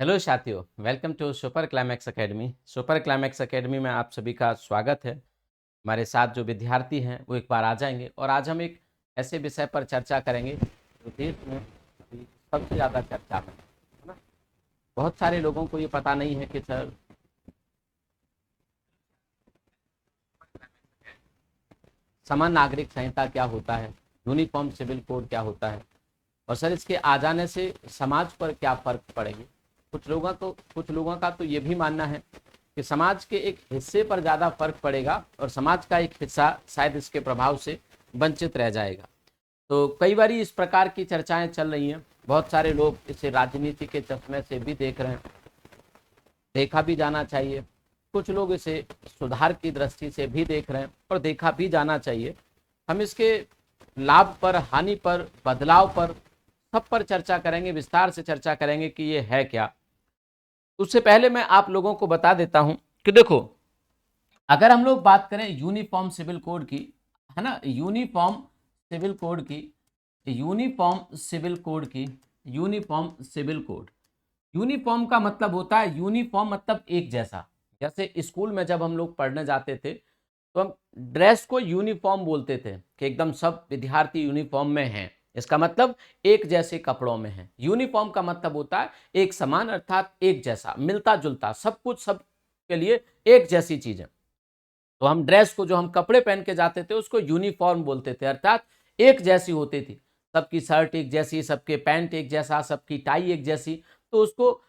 Hello साथियों, welcome to Super Climax Academy. Super Climax Academy में आप सभी का स्वागत है। हमारे साथ जो विद्यार्थी हैं वो एक बार आ जाएंगे और आज हम एक ऐसे विषय पर चर्चा करेंगे जो देश में अभी सबसे ज़्यादा चर्चा में है ना। बहुत सारे लोगों को ये पता नहीं है कि सर समान नागरिक संहिता क्या होता है, यूनिफॉर्म सिविल कोड क्या होता है और सर इसके आ जाने से समाज पर क्या फर्क पड़ेगी। कुछ लोगों का तो ये भी मानना है कि समाज के एक हिस्से पर ज़्यादा फर्क पड़ेगा और समाज का एक हिस्सा शायद इसके प्रभाव से वंचित रह जाएगा। तो कई बार इस प्रकार की चर्चाएं चल रही हैं। बहुत सारे लोग इसे राजनीति के चश्मे से भी देख रहे हैं, देखा भी जाना चाहिए। कुछ लोग इसे सुधार की दृष्टि से भी देख रहे हैं और देखा भी जाना चाहिए। हम इसके लाभ पर, हानि पर, बदलाव पर, सब पर चर्चा करेंगे, विस्तार से चर्चा करेंगे कि ये है क्या। उससे पहले मैं आप लोगों को बता देता हूं कि देखो, अगर हम लोग बात करें यूनिफॉर्म सिविल कोड की, है ना, सिविल कोड की यूनिफॉर्म सिविल कोड की यूनिफॉर्म सिविल कोड। यूनिफॉर्म का मतलब होता है, यूनिफॉर्म मतलब एक जैसा। जैसे स्कूल में जब हम लोग पढ़ने जाते थे तो हम ड्रेस को यूनिफॉर्म बोलते थे कि एकदम सब विद्यार्थी यूनिफॉर्म में हैं, इसका मतलब एक जैसे कपड़ों में है। यूनिफॉर्म का मतलब होता है एक समान, अर्थात एक जैसा, मिलता जुलता, सब कुछ सब के लिए एक जैसी चीजें। तो हम ड्रेस को, जो हम कपड़े पहन के जाते थे, उसको यूनिफॉर्म बोलते थे, अर्थात एक जैसी होती थी। सबकी शर्ट एक जैसी, सबके पैंट एक जैसा, सबकी टाई एक जैसी। तो उसको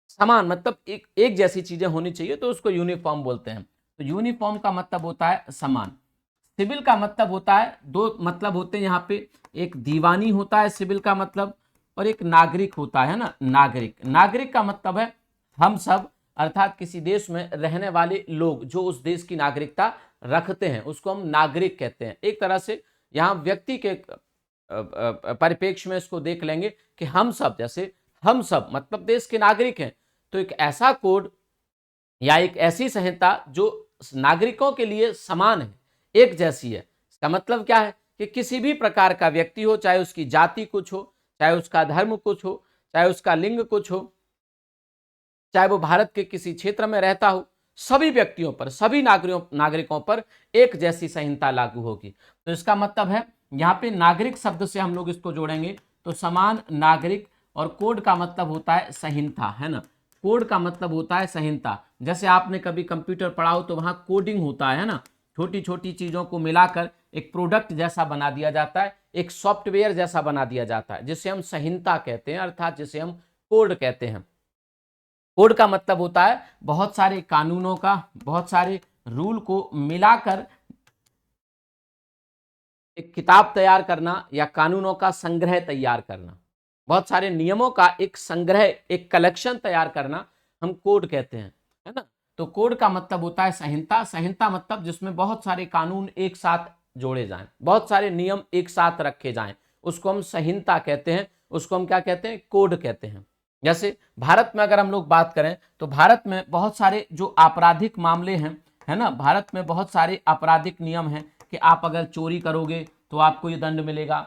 समान मतलब एक जैसी चीजें होनी चाहिए, तो उसको यूनिफॉर्म बोलते हैं। तो यूनिफॉर्म का मतलब होता है समान। सिविल का मतलब होता है, दो मतलब होते हैं यहाँ पे, एक दीवानी होता है सिविल का मतलब, और एक नागरिक होता है ना, नागरिक। नागरिक का मतलब है हम सब, अर्थात किसी देश में रहने वाले लोग जो उस देश की नागरिकता रखते हैं उसको हम नागरिक कहते हैं। एक तरह से यहाँ व्यक्ति के परिप्रेक्ष्य में इसको देख लेंगे कि हम सब, जैसे हम सब मतलब देश के नागरिक हैं। तो एक ऐसा कोड या एक ऐसी संहिता जो नागरिकों के लिए समान है, एक जैसी है। इसका मतलब क्या है कि किसी भी प्रकार का व्यक्ति हो, चाहे उसकी जाति कुछ हो, चाहे उसका धर्म कुछ हो, चाहे उसका लिंग कुछ हो, चाहे वो भारत के किसी क्षेत्र में रहता हो, सभी व्यक्तियों पर, सभी नागरिकों पर एक जैसी संहिता लागू होगी। तो इसका मतलब है, यहाँ पे नागरिक शब्द से हम लोग इसको जोड़ेंगे तो समान नागरिक, और कोड का मतलब होता है संहिता, है ना। कोड का मतलब होता है संहिता। जैसे आपने कभी कंप्यूटर पढ़ा हो तो वहां कोडिंग होता है ना, छोटी छोटी चीजों को मिलाकर एक प्रोडक्ट जैसा बना दिया जाता है, एक सॉफ्टवेयर जैसा बना दिया जाता है, जिसे हम संहिता कहते हैं, अर्थात जिसे हम कोड कहते हैं। कोड का मतलब होता है बहुत सारे कानूनों का, बहुत सारे रूल को मिलाकर एक किताब तैयार करना या कानूनों का संग्रह तैयार करना। बहुत सारे नियमों का एक संग्रह, एक कलेक्शन तैयार करना हम कोड कहते हैं, है ना। तो कोड का मतलब होता है संहिता। संहिता मतलब जिसमें बहुत सारे कानून एक साथ जोड़े जाएं, बहुत सारे नियम एक साथ रखे जाएं, उसको हम संहिता कहते हैं। उसको हम क्या कहते हैं? कोड कहते हैं। जैसे भारत में अगर हम लोग बात करें तो भारत में बहुत सारे जो आपराधिक मामले हैं, है ना, भारत में बहुत सारे आपराधिक नियम हैं कि आप अगर चोरी करोगे तो आपको ये दंड मिलेगा,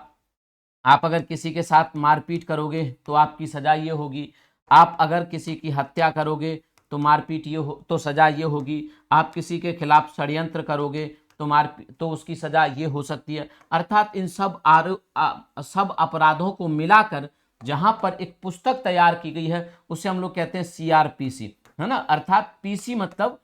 आप अगर किसी के साथ मारपीट करोगे तो आपकी सजा ये होगी, आप अगर किसी की हत्या करोगे तो मारपीट ये हो तो सजा ये होगी, आप किसी के खिलाफ षड्यंत्र करोगे तो तो उसकी सजा ये हो सकती है। अर्थात इन सब अपराधों को मिलाकर जहां पर एक पुस्तक तैयार की गई है उसे हम लोग कहते हैं सीआरपीसी, है ना। अर्थात पीसी मतलब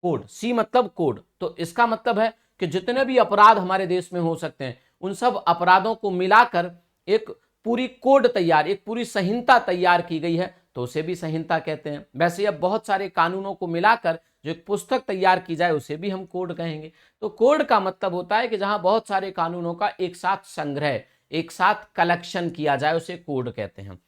कोड, सी मतलब कोड। तो इसका मतलब है कि जितने भी अपराध हमारे देश में हो सकते हैं उन सब अपराधों को मिलाकर एक पूरी कोड तैयार, एक पूरी संहिता तैयार की गई है, तो उसे भी संहिता कहते हैं। वैसे अब बहुत सारे कानूनों को मिलाकर जो एक पुस्तक तैयार की जाए उसे भी हम कोड कहेंगे। तो कोड का मतलब होता है कि जहां बहुत सारे कानूनों का एक साथ संग्रह, एक साथ कलेक्शन किया जाए, उसे कोड कहते हैं।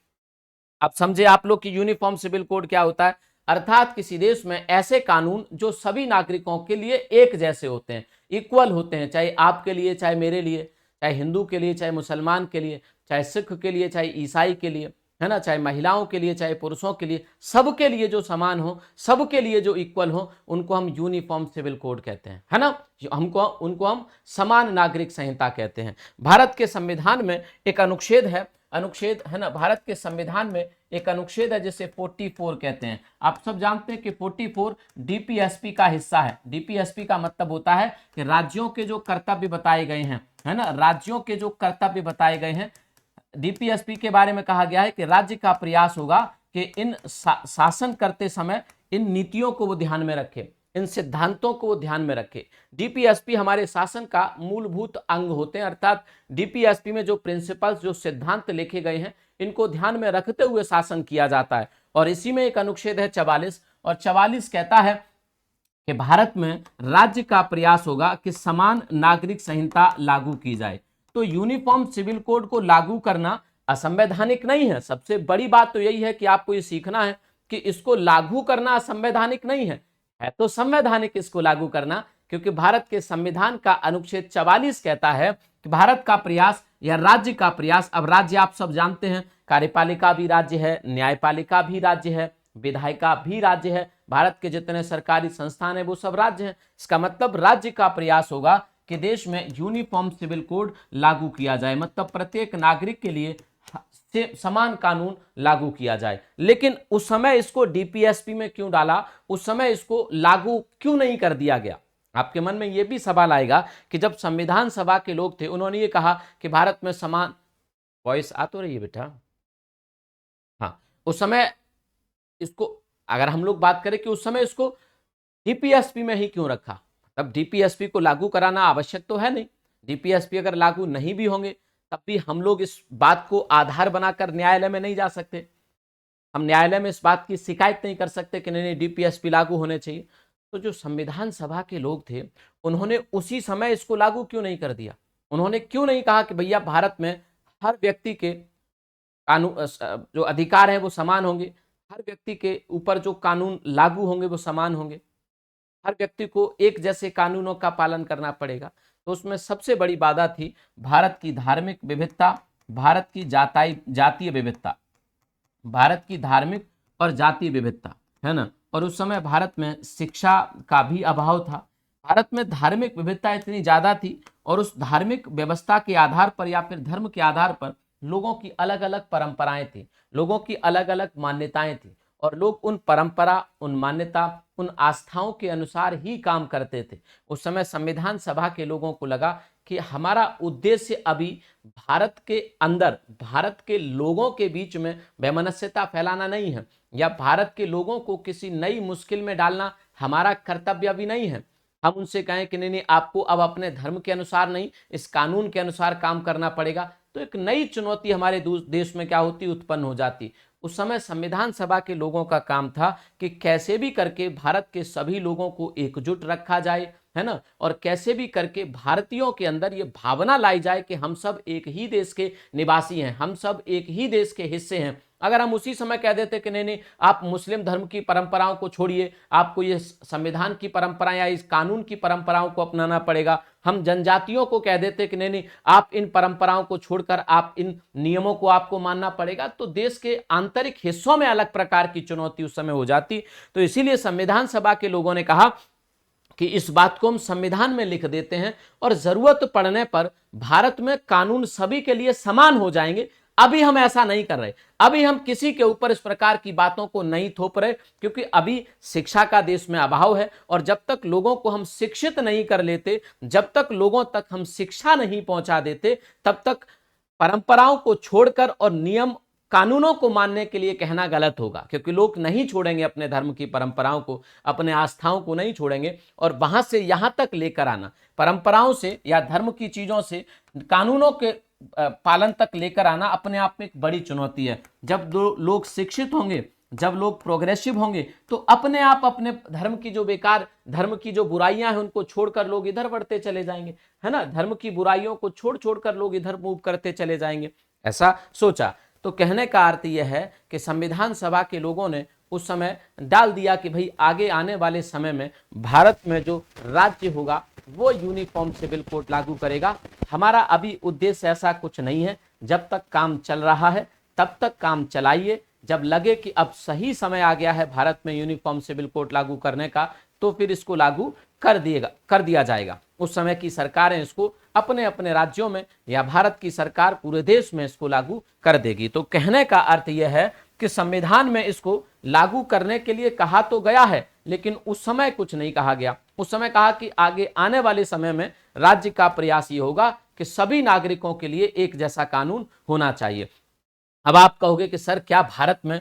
अब समझे आप लोग कि यूनिफॉर्म सिविल कोड क्या होता है। अर्थात किसी देश में ऐसे कानून जो सभी नागरिकों के लिए एक जैसे होते हैं, इक्वल होते हैं, चाहे आपके लिए, चाहे मेरे लिए, चाहे हिंदू के लिए, चाहे मुसलमान के लिए, चाहे सिख के लिए, चाहे ईसाई के लिए, है ना, चाहे महिलाओं के लिए, चाहे पुरुषों के लिए, सबके लिए जो समान हो, सबके लिए जो इक्वल हो, उनको हम यूनिफॉर्म सिविल कोड कहते हैं, है ना। उनको हम समान नागरिक संहिता कहते हैं। भारत के संविधान में एक अनुच्छेद है अनुच्छेद है ना, भारत के संविधान में एक अनुच्छेद है जिसे 44 कहते हैं। आप सब जानते हैं कि 44 डीपीएसपी का हिस्सा है। डीपीएसपी का मतलब होता है कि राज्यों के जो कर्तव्य बताए गए हैं, है ना, राज्यों के जो कर्तव्य बताए गए हैं, डीपीएसपी के बारे में कहा गया है कि राज्य का प्रयास होगा कि इन शासन करते समय इन नीतियों को वो ध्यान में रखे, इन सिद्धांतों को वो ध्यान में रखे। डीपीएसपी हमारे शासन का मूलभूत अंग होते हैं, अर्थात डीपीएसपी में जो प्रिंसिपल्स, जो सिद्धांत लिखे गए हैं, इनको ध्यान में रखते हुए शासन किया जाता है। और इसी में एक अनुच्छेद है 44, और 44 कहता है कि भारत में राज्य का प्रयास होगा कि समान नागरिक संहिता लागू की जाए। तो यूनिफॉर्म सिविल कोड को लागू करना असंवैधानिक नहीं है। सबसे बड़ी बात तो यही है कि आपको ये सीखना है कि इसको लागू करना असंवैधानिक नहीं है, है तो संवैधानिक इसको लागू करना, क्योंकि भारत के संविधान का अनुच्छेद 44 कहता है कि भारत का प्रयास या राज्य का प्रयास, अब राज्य आप सब जानते हैं, कार्यपालिका भी राज्य है, न्यायपालिका भी राज्य है, विधायिका भी राज्य है, भारत के जितने सरकारी संस्थान है वो सब राज्य हैं। इसका मतलब राज्य का प्रयास होगा कि देश में यूनिफॉर्म सिविल कोड लागू किया जाए, मतलब प्रत्येक नागरिक के लिए समान कानून लागू किया जाए। लेकिन उस समय इसको डीपीएसपी में क्यों डाला, उस समय इसको लागू क्यों नहीं कर दिया गया? आपके मन में यह भी सवाल आएगा कि जब संविधान सभा के लोग थे, उन्होंने ये कहा कि भारत में समान, वॉइस आ तो रही है बेटा, हाँ, उस समय इसको अगर हम लोग बात करें कि उस समय इसको डीपीएसपी में ही क्यों रखा, तब डीपीएसपी को लागू कराना आवश्यक तो है नहीं। डीपीएसपी अगर लागू नहीं भी होंगे तब भी हम लोग इस बात को आधार बनाकर न्यायालय में नहीं जा सकते, हम न्यायालय में इस बात की शिकायत नहीं कर सकते कि नहीं डीपीएसपी लागू होने चाहिए। तो जो संविधान सभा के लोग थे, उन्होंने उसी समय इसको लागू क्यों नहीं कर दिया? उन्होंने क्यों नहीं कहा कि भैया भारत में हर व्यक्ति के कानून जो अधिकार हैं वो समान होंगे, हर व्यक्ति के ऊपर जो कानून लागू होंगे वो समान होंगे, हर व्यक्ति को एक जैसे कानूनों का पालन करना पड़ेगा? तो उसमें सबसे बड़ी बाधा थी भारत की धार्मिक विविधता, भारत की जातीय विविधता, भारत की धार्मिक और जातीय विविधता, है ना। और उस समय भारत में शिक्षा का भी अभाव था। भारत में धार्मिक विविधता इतनी ज्यादा थी और उस धार्मिक व्यवस्था के आधार पर या फिर धर्म के आधार पर लोगों की अलग अलग परंपराएं थी, लोगों की अलग अलग मान्यताएं थी, और लोग उन परंपरा, उन मान्यता, उन आस्थाओं के अनुसार ही काम करते थे। उस समय संविधान सभा के लोगों को लगा कि हमारा उद्देश्य अभी भारत के अंदर, भारत के लोगों के बीच में वैमनस्यता फैलाना नहीं है, या भारत के लोगों को किसी नई मुश्किल में डालना हमारा कर्तव्य भी नहीं है। हम उनसे कहें कि नहीं आपको अब अपने धर्म के अनुसार नहीं, इस कानून के अनुसार काम करना पड़ेगा, तो एक नई चुनौती हमारे देश में क्या होती, उत्पन्न हो जाती। उस समय संविधान सभा के लोगों का काम था कि कैसे भी करके भारत के सभी लोगों को एकजुट रखा जाए, है ना, और कैसे भी करके भारतीयों के अंदर ये भावना लाई जाए कि हम सब एक ही देश के निवासी हैं, हम सब एक ही देश के हिस्से हैं। अगर हम उसी समय कह देते कि नहीं नहीं आप मुस्लिम धर्म की परंपराओं को छोड़िए, आपको ये संविधान की परंपरा या इस कानून की परंपराओं को अपनाना पड़ेगा, हम जनजातियों को कह देते कि नहीं नहीं आप इन परंपराओं को छोड़कर आप इन नियमों को आपको मानना पड़ेगा, तो देश के आंतरिक हिस्सों में अलग प्रकार की चुनौती उस समय हो जाती। तो इसीलिए संविधान सभा के लोगों ने कहा कि इस बात को हम संविधान में लिख देते हैं और जरूरत पड़ने पर भारत में कानून सभी के लिए समान हो जाएंगे। अभी हम ऐसा नहीं कर रहे, अभी हम किसी के ऊपर इस प्रकार की बातों को नहीं थोप रहे, क्योंकि अभी शिक्षा का देश में अभाव है, और जब तक लोगों को हम शिक्षित नहीं कर लेते, जब तक लोगों तक हम शिक्षा नहीं पहुंचा देते, तब तक परंपराओं को छोड़कर और नियम कानूनों को मानने के लिए कहना गलत होगा, क्योंकि लोग नहीं छोड़ेंगे अपने धर्म की परंपराओं को, अपने आस्थाओं को नहीं छोड़ेंगे, और वहां से यहां तक लेकर आना, परंपराओं से या धर्म की चीजों से कानूनों के पालन तक लेकर आना अपने आप में एक बड़ी चुनौती है। जब लोग शिक्षित होंगे, जब लोग प्रोग्रेसिव होंगे, तो अपने आप अपने धर्म की जो बेकार, धर्म की जो बुराइयां हैं उनको छोड़कर लोग इधर बढ़ते चले जाएंगे, है ना, धर्म की बुराइयों को छोड़ छोड़कर लोग इधर मूव करते चले जाएंगे, ऐसा सोचा। तो कहने का अर्थ यह है कि संविधान सभा के लोगों ने उस समय डाल दिया कि भाई आगे आने वाले समय में भारत में जो राज्य होगा वो यूनिफॉर्म सिविल कोड लागू करेगा। हमारा अभी उद्देश्य ऐसा कुछ नहीं है, जब तक काम चल रहा है तब तक काम चलाइए, जब लगे कि अब सही समय आ गया है भारत में यूनिफॉर्म सिविल कोड लागू करने का, तो फिर इसको लागू कर दिया जाएगा। उस समय की सरकारें इसको अपने अपने राज्यों में या भारत की सरकार पूरे देश में इसको लागू कर देगी। तो कहने का अर्थ यह है कि संविधान में इसको लागू करने के लिए कहा तो गया है, लेकिन उस समय कुछ नहीं कहा गया। उस समय कहा कि आगे आने वाले समय में राज्य का प्रयास ये होगा कि सभी नागरिकों के लिए एक जैसा कानून होना चाहिए। अब आप कहोगे कि सर क्या भारत में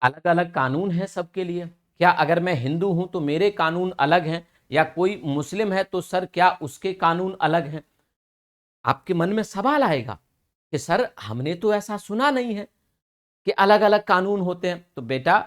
अलग अलग कानून है सबके लिए? क्या अगर मैं हिंदू हूं तो मेरे कानून अलग हैं, या कोई मुस्लिम है तो सर क्या उसके कानून अलग हैं? आपके मन में सवाल आएगा कि सर हमने तो ऐसा सुना नहीं है कि अलग अलग कानून होते हैं। तो बेटा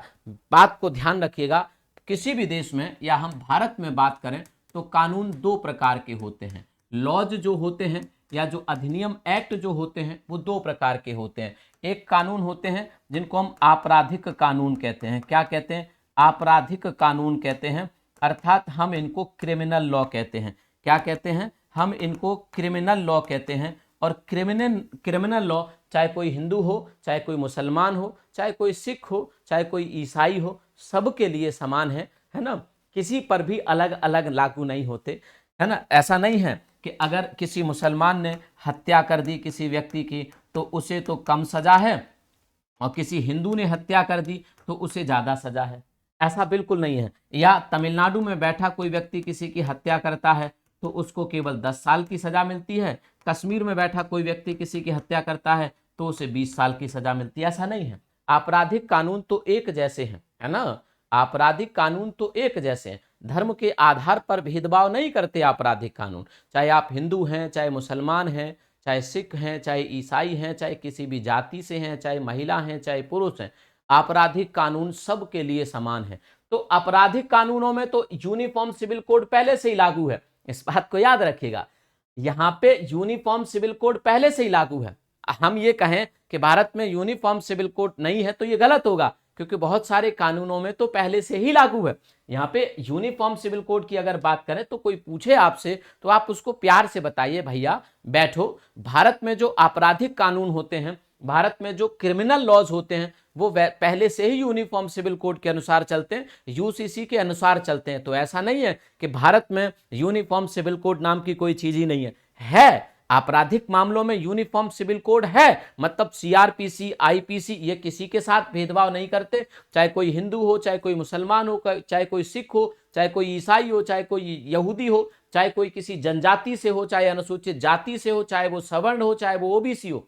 बात को ध्यान रखिएगा, किसी भी देश में या हम भारत में बात करें तो कानून दो प्रकार के होते हैं। लॉज जो होते हैं या जो अधिनियम एक्ट जो होते हैं वो दो प्रकार के होते हैं। एक कानून होते हैं जिनको हम आपराधिक कानून कहते हैं। क्या कहते हैं? आपराधिक कानून कहते हैं, अर्थात हम इनको क्रिमिनल लॉ कहते हैं। क्या कहते हैं? हम इनको क्रिमिनल लॉ कहते हैं। और क्रिमिनल लॉ चाहे कोई हिंदू हो, चाहे कोई मुसलमान हो, चाहे कोई सिख हो, चाहे कोई ईसाई हो, सबके लिए समान है ना। किसी पर भी अलग अलग लागू नहीं होते, है ना। ऐसा नहीं है कि अगर किसी मुसलमान ने हत्या कर दी किसी व्यक्ति की तो उसे तो कम सजा है, और किसी हिंदू ने हत्या कर दी तो उसे ज्यादा सजा है। ऐसा बिल्कुल नहीं है। या तमिलनाडु में बैठा कोई व्यक्ति किसी की हत्या करता है तो उसको केवल 10 साल की सजा मिलती है, कश्मीर में बैठा कोई व्यक्ति किसी की हत्या करता है तो उसे 20 साल की सजा मिलती है। ऐसा नहीं है। आपराधिक कानून तो एक जैसे हैं, है ना। आपराधिक कानून तो एक जैसे हैं, धर्म के आधार पर भेदभाव नहीं करते आपराधिक कानून। चाहे आप हिंदू हैं, चाहे मुसलमान हैं, चाहे सिख हैं, चाहे ईसाई हैं, चाहे किसी भी जाति से हैं, चाहे महिला हैं, चाहे पुरुष हैं, आपराधिक कानून सबके लिए समान है। तो आपराधिक कानूनों में तो यूनिफॉर्म सिविल कोड पहले से ही लागू है, इस बात को याद रखिएगा। यहां पे यूनिफॉर्म सिविल कोड पहले से ही लागू है। हम ये कहें कि भारत में यूनिफॉर्म सिविल कोड नहीं है तो ये गलत होगा, क्योंकि बहुत सारे कानूनों में तो पहले से ही लागू है। यहाँ पे यूनिफॉर्म सिविल कोड की अगर बात करें तो कोई पूछे आपसे तो आप उसको प्यार से बताइए, भैया बैठो, भारत में जो आपराधिक कानून होते हैं, भारत में जो क्रिमिनल लॉज होते हैं, वो पहले से ही यूनिफॉर्म सिविल कोड के अनुसार चलते हैं, यूसीसी के अनुसार चलते हैं। तो ऐसा नहीं है कि भारत में यूनिफॉर्म सिविल कोड नाम की कोई चीज ही नहीं है। आपराधिक मामलों में यूनिफॉर्म सिविल कोड है, मतलब सीआरपीसी, आईपीसी, ये किसी के साथ भेदभाव नहीं करते। चाहे कोई हिंदू हो, चाहे कोई मुसलमान हो, चाहे कोई सिख हो, चाहे कोई ईसाई हो, चाहे कोई यहूदी हो, चाहे कोई किसी जनजाति से हो, चाहे अनुसूचित जाति से हो, चाहे वो सवर्ण हो, चाहे वो ओबीसी हो,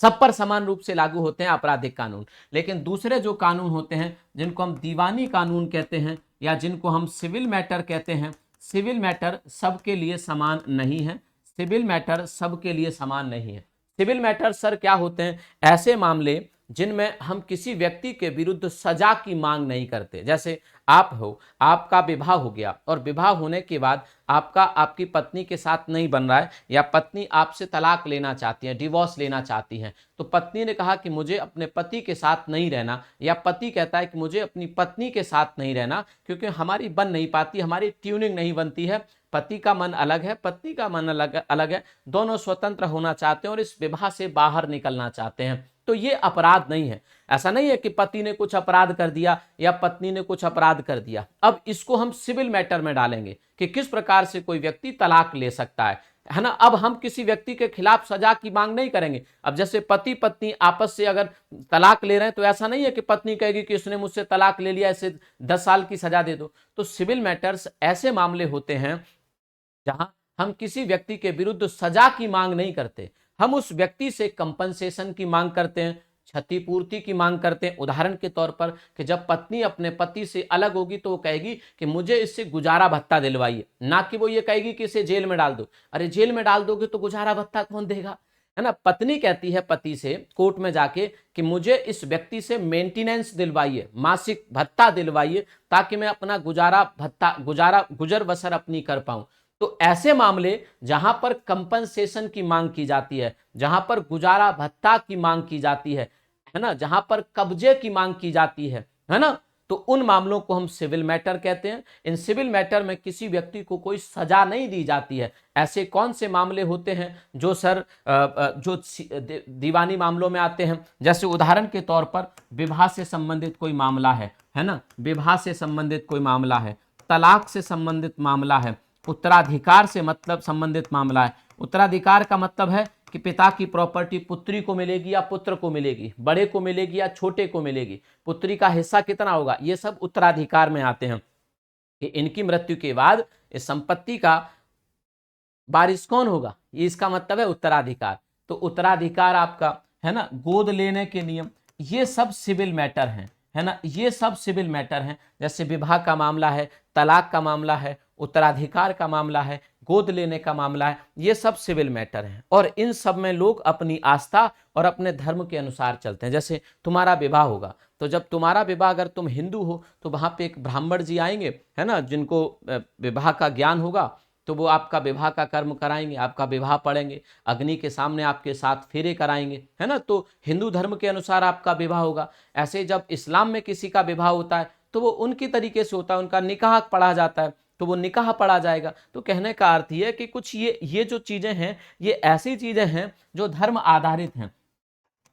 सब पर समान रूप से लागू होते हैं आपराधिक कानून। लेकिन दूसरे जो कानून होते हैं जिनको हम दीवानी कानून कहते हैं या जिनको हम सिविल मैटर कहते हैं, सिविल मैटर सबके लिए समान नहीं है। सिविल मैटर सबके लिए समान नहीं है। सिविल मैटर सर क्या होते हैं? ऐसे मामले जिनमें हम किसी व्यक्ति के विरुद्ध सजा की मांग नहीं करते। जैसे आप हो, आपका विवाह हो गया और विवाह होने के बाद आपकी पत्नी के साथ नहीं बन रहा है, या पत्नी आपसे तलाक लेना चाहती है, डिवोर्स लेना चाहती हैं, तो पत्नी ने कहा कि मुझे अपने पति के साथ नहीं रहना, या पति कहता है कि मुझे अपनी पत्नी के साथ नहीं रहना क्योंकि हमारी बन नहीं पाती, हमारी ट्यूनिंग नहीं बनती है। पति का मन अलग है, पत्नी का मन अलग है, दोनों स्वतंत्र होना चाहते हैं और इस विवाह से बाहर निकलना चाहते हैं। तो ये अपराध नहीं है। ऐसा नहीं है कि पति ने कुछ अपराध कर दिया या पत्नी ने कुछ अपराध कर दिया। अब इसको हम सिविल मैटर में डालेंगे कि किस प्रकार से कोई व्यक्ति तलाक ले सकता है ना। अब हम किसी व्यक्ति के खिलाफ सजा की मांग नहीं करेंगे। अब जैसे पति पत्नी आपस से अगर तलाक ले रहे हैं तो ऐसा नहीं है कि पत्नी कहेगी कि उसने मुझसे तलाक ले लिया, इसे 10 साल की सजा दे दो। तो सिविल मैटर्स ऐसे मामले होते हैं जहां हम किसी व्यक्ति के विरुद्ध सजा की मांग नहीं करते, हम उस व्यक्ति से कंपनसेशन की मांग करते हैं, क्षतिपूर्ति की मांग करते हैं। उदाहरण के तौर पर कि जब पत्नी अपने पति से अलग होगी तो वो कहेगी कि मुझे इससे गुजारा भत्ता दिलवाइए, ना कि वो ये कहेगी कि इसे जेल में डाल दो। अरे जेल में डाल दोगे तो गुजारा भत्ता कौन देगा, है ना। पत्नी कहती है पति से कोर्ट में जाके कि मुझे इस व्यक्ति से मेंटेनेंस दिलवाइए, मासिक भत्ता दिलवाइए, ताकि मैं अपना गुजर बसर अपनी कर पाऊं। तो ऐसे मामले जहां पर कंपनसेशन की मांग की जाती है, जहां पर गुजारा भत्ता की मांग की जाती है ना, जहां पर कब्जे की मांग की जाती है ना, तो उन मामलों को हम सिविल मैटर कहते हैं। इन सिविल मैटर में किसी व्यक्ति को कोई सजा नहीं दी जाती है। ऐसे कौन से मामले होते हैं जो सर जो दीवानी मामलों में आते हैं? जैसे उदाहरण के तौर पर विवाह से संबंधित कोई मामला है ना, विवाह से संबंधित कोई मामला है, तलाक से संबंधित मामला है, उत्तराधिकार से मतलब संबंधित मामला है। उत्तराधिकार का मतलब है कि पिता की प्रॉपर्टी पुत्री को मिलेगी या पुत्र को मिलेगी, बड़े को मिलेगी या छोटे को मिलेगी, पुत्री का हिस्सा कितना होगा, ये सब उत्तराधिकार में आते हैं कि इनकी मृत्यु के बाद इस संपत्ति का वारिस कौन होगा, ये इसका मतलब है उत्तराधिकार। तो उत्तराधिकार आपका है ना, गोद लेने के नियम, ये सब सिविल मैटर हैं, है ना, ये सब सिविल मैटर हैं। जैसे विवाह का मामला है, तलाक का मामला है, उत्तराधिकार का मामला है, गोद लेने का मामला है, ये सब सिविल मैटर हैं। और इन सब में लोग अपनी आस्था और अपने धर्म के अनुसार चलते हैं। जैसे तुम्हारा विवाह होगा, तो जब तुम्हारा विवाह, अगर तुम हिंदू हो तो वहां पे एक ब्राह्मण जी आएंगे, है ना, जिनको विवाह का ज्ञान होगा, तो वो आपका विवाह का कर्म कराएंगे, आपका विवाह पढ़ेंगे, अग्नि के सामने आपके साथ फेरे कराएंगे, है ना। तो हिंदू धर्म के अनुसार आपका विवाह होगा। ऐसे जब इस्लाम में किसी का विवाह होता है तो वो उनकी तरीके से होता है, उनका निकाह पढ़ा जाता है, तो वो निकाह पढ़ा जाएगा। तो कहने का अर्थ ये है कि कुछ ये जो चीजें हैं, ये ऐसी चीजें हैं जो धर्म आधारित हैं।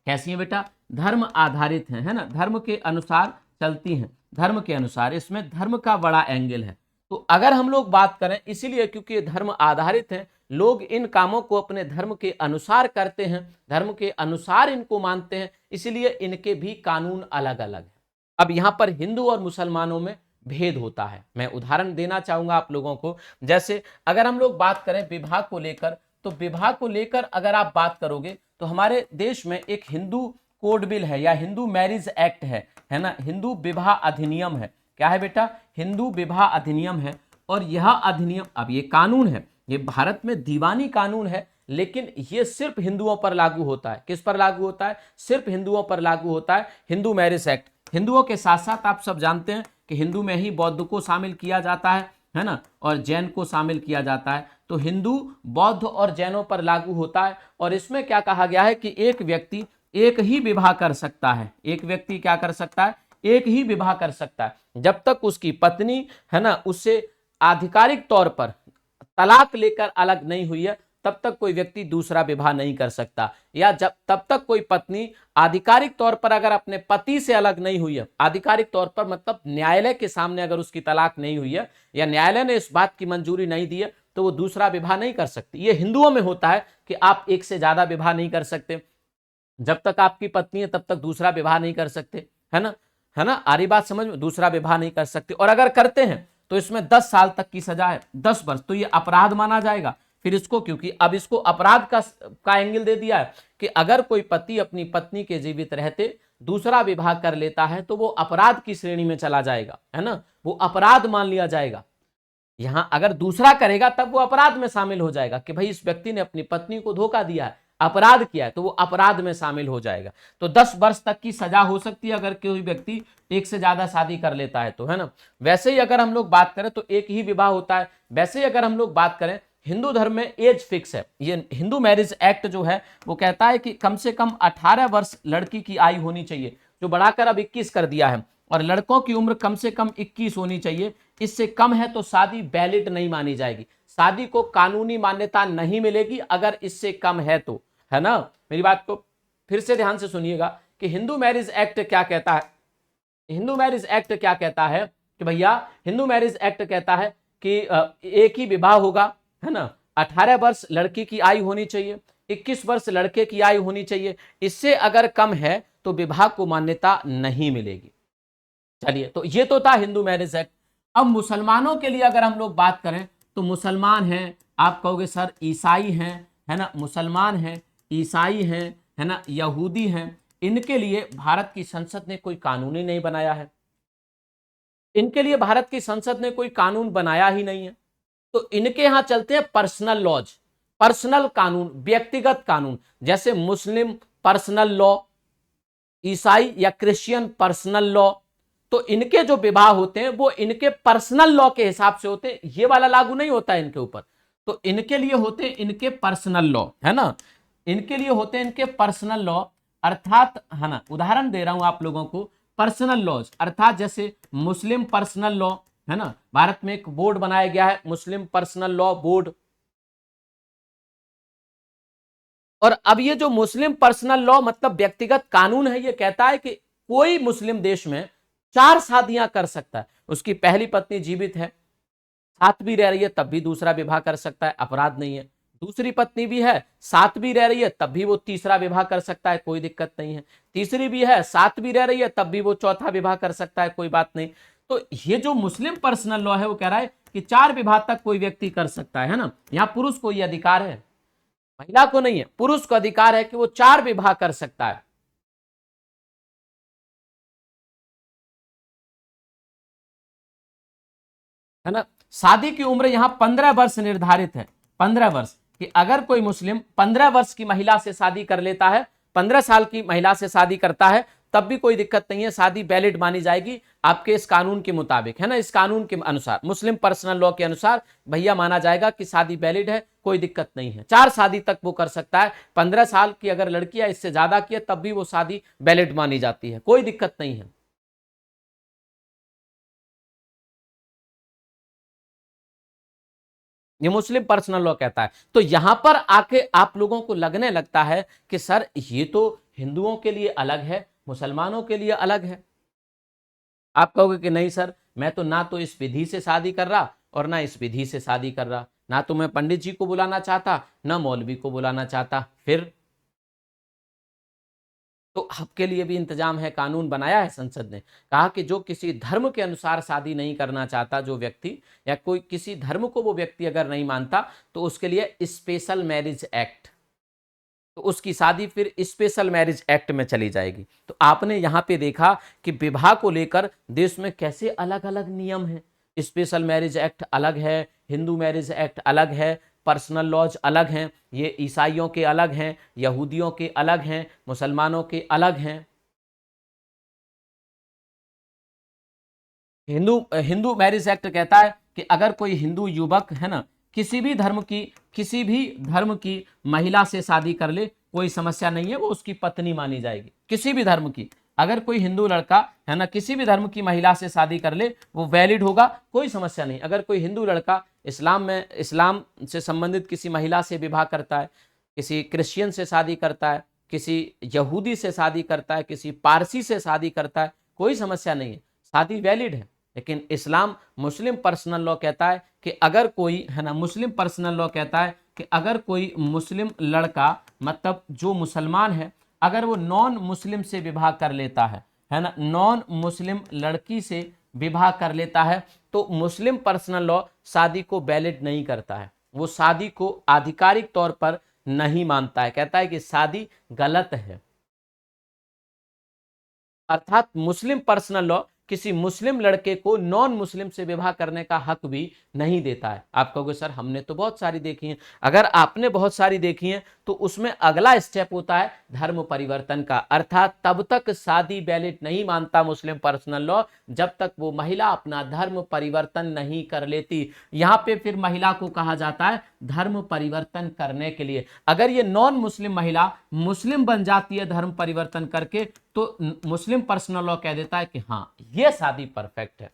कैसी है बेटा, धर्म आधारित है ना, धर्म के अनुसार चलती हैं, धर्म के अनुसार। इसमें धर्म का बड़ा एंगल है। तो अगर हम लोग बात करें, इसीलिए क्योंकि ये धर्म आधारित है, लोग इन कामों को अपने धर्म के अनुसार करते हैं, धर्म के अनुसार इनको मानते हैं, इसलिए इनके भी कानून अलग अलग है। अब यहाँ पर हिंदू और मुसलमानों में भेद होता है। मैं उदाहरण देना चाहूंगा आप लोगों को। जैसे अगर हम लोग बात करें विवाह को लेकर, तो विवाह को लेकर अगर आप बात करोगे तो हमारे देश में एक हिंदू कोड बिल है या हिंदू मैरिज एक्ट है ना, हिंदू विवाह अधिनियम है। क्या है बेटा, हिंदू विवाह अधिनियम है। और यह अधिनियम, अब ये कानून है, ये भारत में दीवानी कानून है, लेकिन ये सिर्फ हिंदुओं पर लागू होता है। किस पर लागू होता है, सिर्फ हिंदुओं पर लागू होता है, हिंदू मैरिज एक्ट। हिंदुओं के साथ साथ आप सब जानते हैं कि हिंदू में ही बौद्ध को शामिल किया जाता है ना, और जैन को शामिल किया जाता है। तो हिंदू, बौद्ध और जैनों पर लागू होता है। और इसमें क्या कहा गया है कि एक व्यक्ति एक ही विवाह कर सकता है, एक व्यक्ति क्या कर सकता है, एक ही विवाह कर सकता है, जब तक उसकी पत्नी है ना उससे आधिकारिक तौर पर तलाक लेकर अलग नहीं हुई है, तब तक कोई व्यक्ति दूसरा विवाह नहीं कर सकता। या जब तब तक कोई पत्नी आधिकारिक तौर पर अगर अपने पति से अलग नहीं हुई है, आधिकारिक तौर पर मतलब न्यायालय के सामने अगर उसकी तलाक नहीं हुई है या न्यायालय ने इस बात की मंजूरी नहीं दी है, तो वो दूसरा विवाह नहीं कर सकती। ये हिंदुओं में होता है कि आप एक से ज्यादा विवाह नहीं कर सकते, जब तक आपकी पत्नी है तब तक दूसरा विवाह नहीं कर सकते, है ना, आरी बात समझ में, दूसरा विवाह नहीं कर सकते। और अगर करते हैं तो इसमें 10 साल तक की सजा है, 10 वर्ष, तो ये अपराध माना जाएगा। फिर इसको, क्योंकि अब इसको अपराध का एंगल दे दिया है कि अगर कोई पति अपनी पत्नी के जीवित रहते दूसरा विवाह कर लेता है तो वो अपराध की श्रेणी में चला जाएगा, है ना, वो अपराध मान लिया जाएगा। यहां अगर दूसरा करेगा तब वो अपराध में शामिल हो जाएगा कि भाई इस व्यक्ति ने अपनी पत्नी को धोखा दिया है, अपराध किया है, तो वो अपराध में शामिल हो जाएगा। तो 10 वर्ष तक की सजा हो सकती है अगर कोई व्यक्ति एक से ज्यादा शादी कर लेता है तो, है ना। वैसे ही अगर हम लोग बात करें तो एक ही विवाह होता है। वैसे ही अगर हम लोग बात करें, हिंदू धर्म में एज फिक्स है। ये हिंदू मैरिज एक्ट जो है वो कहता है कि कम से कम 18 वर्ष लड़की की आयु होनी चाहिए, जो बढ़ाकर अब 21 कर दिया है, और लड़कों की उम्र कम से कम 21 होनी चाहिए। इससे कम है तो शादी वैलिड नहीं मानी जाएगी, शादी को कानूनी मान्यता नहीं मिलेगी अगर इससे कम है तो, है ना। मेरी बात को फिर से ध्यान से सुनिएगा कि हिंदू मैरिज एक्ट क्या कहता है। हिंदू मैरिज एक्ट क्या कहता है कि भैया, हिंदू मैरिज एक्ट कहता है कि एक ही विवाह होगा, है ना, 18 वर्ष लड़की की आयु होनी चाहिए, 21 वर्ष लड़के की आयु होनी चाहिए। इससे अगर कम है तो विवाह को मान्यता नहीं मिलेगी। चलिए, तो ये तो था हिंदू मैरिज एक्ट। अब मुसलमानों के लिए अगर हम लोग बात करें तो मुसलमान हैं, आप कहोगे सर ईसाई हैं, है ना, मुसलमान हैं, ईसाई हैं, है ना, यहूदी हैं, इनके लिए भारत की संसद ने कोई कानून ही नहीं बनाया है। इनके लिए भारत की संसद ने कोई कानून बनाया ही नहीं है। तो इनके यहां चलते हैं पर्सनल लॉज, पर्सनल कानून, व्यक्तिगत कानून। जैसे मुस्लिम पर्सनल लॉ, ईसाई या क्रिश्चियन पर्सनल लॉ। तो इनके जो विवाह होते हैं वो इनके पर्सनल लॉ के हिसाब से होते हैं, ये वाला लागू नहीं होता है इनके ऊपर। तो इनके लिए होते हैं इनके पर्सनल लॉ, है ना, इनके लिए होते हैं इनके पर्सनल लॉ, अर्थात, है ना, उदाहरण दे रहा हूं आप लोगों को, पर्सनल लॉज अर्थात जैसे मुस्लिम पर्सनल लॉ, है ना, भारत में एक बोर्ड बनाया गया है मुस्लिम पर्सनल लॉ बोर्ड। और अब ये जो मुस्लिम पर्सनल लॉ मतलब व्यक्तिगत कानून है, ये कहता है कि कोई मुस्लिम देश में 4 शादियां कर सकता है। उसकी पहली पत्नी जीवित है, साथ भी रह रही है तब भी दूसरा विवाह कर सकता है, अपराध नहीं है। दूसरी पत्नी भी है, साथ भी रह रही है तब भी वो तीसरा विवाह कर सकता है, कोई दिक्कत नहीं है। तीसरी भी है, साथ भी रह रही है तब भी वो चौथा विवाह कर सकता है, कोई बात नहीं। तो ये जो मुस्लिम पर्सनल लॉ है वो कह रहा है कि 4 विवाह तक कोई व्यक्ति कर सकता है ना। यहां पुरुष को ये अधिकार है, महिला को नहीं है, पुरुष को अधिकार है कि वो 4 विवाह कर सकता है ना। शादी की उम्र यहां 15 वर्ष निर्धारित है, 15 वर्ष, कि अगर कोई मुस्लिम 15 वर्ष की महिला से शादी कर लेता है, 15 साल की महिला से शादी करता है, तब भी कोई दिक्कत नहीं है, शादी वैलिड मानी जाएगी आपके इस कानून के मुताबिक, है ना। इस कानून के अनुसार, मुस्लिम पर्सनल लॉ के अनुसार भैया माना जाएगा कि शादी वैलिड है, कोई दिक्कत नहीं है। 4 शादी तक वो कर सकता है। 15 साल की अगर लड़की है, इससे ज्यादा की है, तब भी वो शादी वैलिड मानी जाती है, कोई दिक्कत नहीं है। ये मुस्लिम पर्सनल लॉ कहता है। तो यहां पर आके आप लोगों को लगने लगता है कि सर ये तो हिंदुओं के लिए अलग है, मुसलमानों के लिए अलग है। आप कहोगे कि नहीं सर, मैं तो ना तो इस विधि से शादी कर रहा और ना इस विधि से शादी कर रहा, ना तो मैं पंडित जी को बुलाना चाहता, ना मौलवी को बुलाना चाहता। फिर तो आपके लिए भी इंतजाम है, कानून बनाया है संसद ने, कहा कि जो किसी धर्म के अनुसार शादी नहीं करना चाहता जो व्यक्ति, या कोई किसी धर्म को वो व्यक्ति अगर नहीं मानता, तो उसके लिए स्पेशल मैरिज एक्ट, तो उसकी शादी फिर स्पेशल मैरिज एक्ट में चली जाएगी। तो आपने यहां पे देखा कि विवाह को लेकर देश में कैसे अलग अलग नियम हैं। स्पेशल मैरिज एक्ट अलग है, हिंदू मैरिज एक्ट अलग है, पर्सनल लॉज अलग हैं, ये ईसाइयों के अलग हैं, यहूदियों के अलग हैं, मुसलमानों के अलग हैं। हिंदू हिंदू मैरिज एक्ट कहता है कि अगर कोई हिंदू युवक, है ना, किसी भी धर्म की महिला से शादी कर ले, कोई समस्या नहीं है, वो उसकी पत्नी मानी जाएगी, किसी भी धर्म की। अगर कोई हिंदू लड़का, है ना, किसी भी धर्म की महिला से शादी कर ले, वो वैलिड होगा, कोई समस्या नहीं। अगर कोई हिंदू लड़का इस्लाम से संबंधित किसी महिला से विवाह करता है, किसी क्रिश्चियन से शादी करता है, किसी यहूदी से शादी करता है, किसी पारसी से शादी करता है, कोई समस्या नहीं है, शादी वैलिड है। लेकिन इस्लाम मुस्लिम पर्सनल लॉ कहता है कि अगर कोई, है ना, मुस्लिम पर्सनल लॉ कहता है कि अगर कोई मुस्लिम लड़का, मतलब जो मुसलमान है, अगर वो नॉन मुस्लिम से विवाह कर लेता है ना, नॉन मुस्लिम लड़की से विवाह कर लेता है, तो मुस्लिम पर्सनल लॉ शादी को वैलिड नहीं करता है, वो शादी को आधिकारिक तौर पर नहीं मानता है, कहता है कि शादी गलत है। अर्थात मुस्लिम पर्सनल लॉ किसी मुस्लिम लड़के को नॉन मुस्लिम से विवाह करने का हक भी नहीं देता है। आप कहोगे सर हमने तो बहुत सारी देखी हैं। अगर आपने बहुत सारी देखी हैं तो उसमें अगला स्टेप होता है धर्म परिवर्तन का। अर्थात तब तक शादी वैलिड नहीं मानता मुस्लिम पर्सनल लॉ जब तक वो महिला अपना धर्म परिवर्तन नहीं कर लेती। यहां पे फिर महिला को कहा जाता है धर्म परिवर्तन करने के लिए। अगर ये नॉन मुस्लिम महिला मुस्लिम बन जाती है धर्म परिवर्तन करके, तो मुस्लिम पर्सनल लॉ कह देता है कि हाँ ये शादी परफेक्ट है।